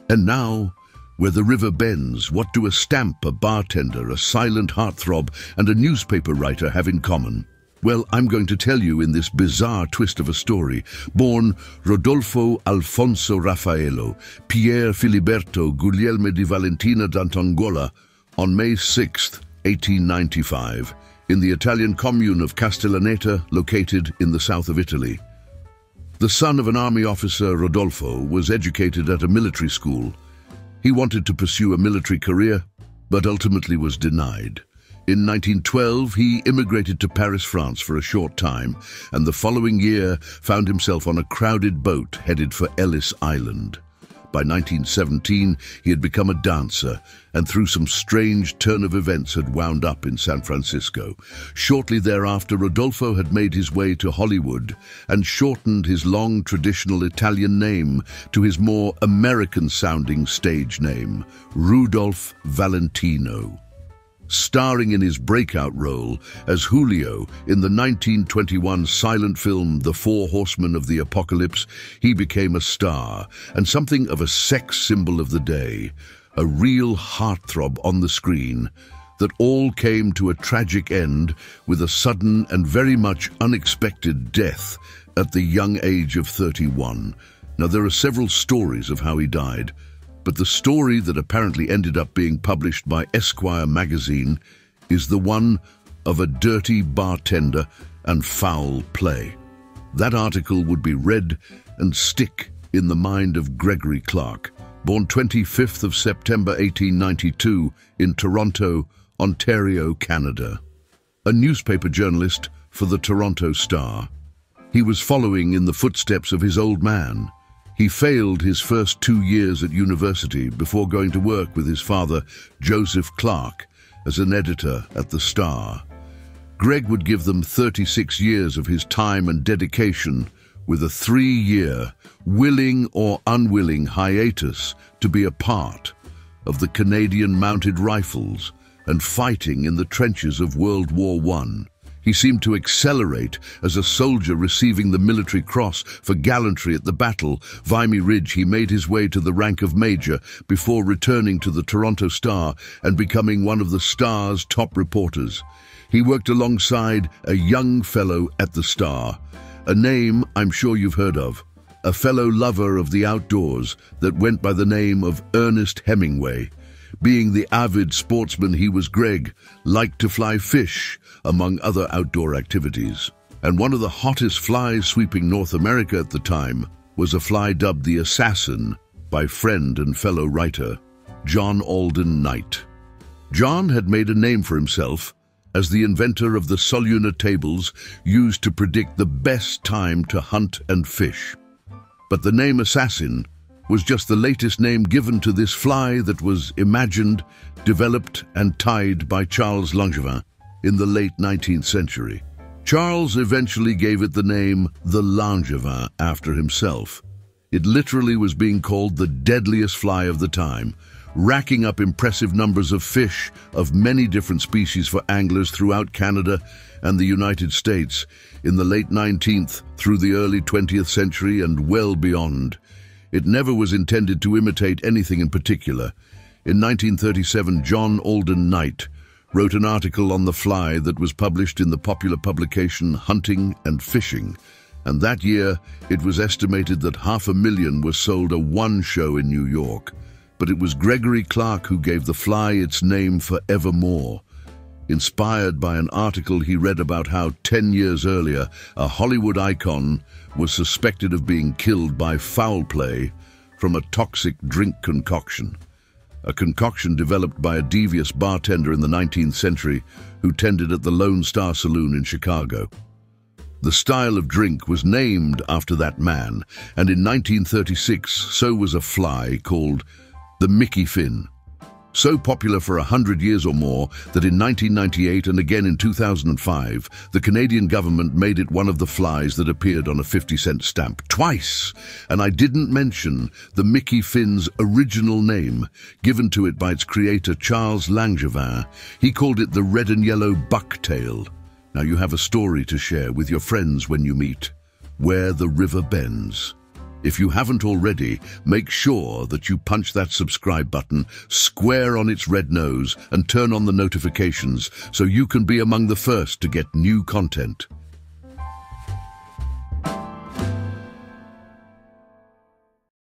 And now, where the river bends, what do a stamp, a bartender, a silent heartthrob, and a newspaper writer have in common? Well, I'm going to tell you in this bizarre twist of a story. Born Rodolfo Alfonso Raffaello Pier Filiberto Guglielmo di Valentina d'Antongola on May 6, 1895, in the Italian commune of Castellaneta, located in the south of Italy. The son of an army officer, Rodolfo was educated at a military school. He wanted to pursue a military career, but ultimately was denied. In 1912, he immigrated to Paris, France for a short time, and the following year found himself on a crowded boat headed for Ellis Island. By 1917, he had become a dancer, and through some strange turn of events had wound up in San Francisco. Shortly thereafter, Rodolfo had made his way to Hollywood and shortened his long traditional Italian name to his more American-sounding stage name, Rudolph Valentino. Starring in his breakout role as Julio in the 1921 silent film The Four Horsemen of the Apocalypse, he became a star and something of a sex symbol of the day, a real heartthrob on the screen. That all came to a tragic end with a sudden and very much unexpected death at the young age of 31. Now, there are several stories of how he died, but the story that apparently ended up being published by Esquire magazine is the one of a dirty bartender and foul play. That article would be read and stick in the mind of Gregory Clark, born 25th of September 1892 in Toronto, Ontario, Canada. A newspaper journalist for the Toronto Star. He was following in the footsteps of his old man. He failed his first 2 years at university before going to work with his father, Joseph Clark, as an editor at the Star. Greg would give them 36 years of his time and dedication, with a 3-year, willing or unwilling hiatus to be a part of the Canadian Mounted Rifles and fighting in the trenches of World War I. He seemed to accelerate as a soldier receiving the Military Cross for gallantry at the battle. Vimy Ridge, he made his way to the rank of major before returning to the Toronto Star and becoming one of the Star's top reporters. He worked alongside a young fellow at the Star, a name I'm sure you've heard of, a fellow lover of the outdoors that went by the name of Ernest Hemingway. Being the avid sportsman he was, Greg liked to fly fish, among other outdoor activities. And one of the hottest flies sweeping North America at the time was a fly dubbed the Assassin by friend and fellow writer John Alden Knight. John had made a name for himself as the inventor of the Solunar tables used to predict the best time to hunt and fish. But the name Assassin was just the latest name given to this fly that was imagined, developed and tied by Charles Langevin in the late 19th century. Charles eventually gave it the name the Langevin after himself. It literally was being called the deadliest fly of the time, racking up impressive numbers of fish of many different species for anglers throughout Canada and the United States in the late 19th through the early 20th century and well beyond. It never was intended to imitate anything in particular. In 1937, John Alden Knight wrote an article on the fly that was published in the popular publication Hunting and Fishing, and that year it was estimated that 500,000 were sold at one show in New York. But it was Gregory Clark who gave the fly its name forevermore, inspired by an article he read about how 10 years earlier a Hollywood icon was suspected of being killed by foul play from a toxic drink concoction. A concoction developed by a devious bartender in the 19th century who tended at the Lone Star Saloon in Chicago. The style of drink was named after that man, and in 1936 so was a fly called the Mickey Fin. So popular for 100 years or more that in 1998 and again in 2005, the Canadian government made it one of the flies that appeared on a 50-cent stamp twice. And I didn't mention the Mickey Fin's original name, given to it by its creator Charles Langevin. He called it the red and yellow bucktail. Now you have a story to share with your friends when you meet. Where the River Bends. If you haven't already, make sure that you punch that subscribe button square on its red nose and turn on the notifications so you can be among the first to get new content.